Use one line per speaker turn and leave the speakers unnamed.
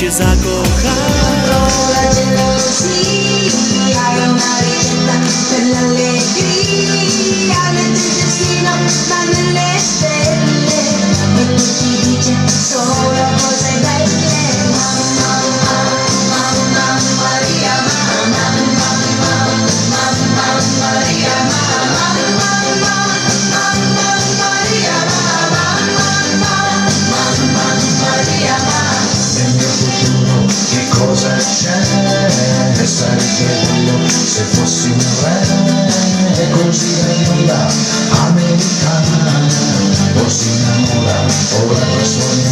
ci sa coccare.
La gelosia è una ricetta per l'allegria, nel destino ma nelle stelle, e poi ci dice solo cose belle. Mamma, mamma Maria, mamma, mamma Maria, mamma, mamma Maria, mamma Maria,
Nel mio futuro che cosa c'è? E sarebbe bello se fossi un re, e così lei non dà americana, o si innamora ora da sogno.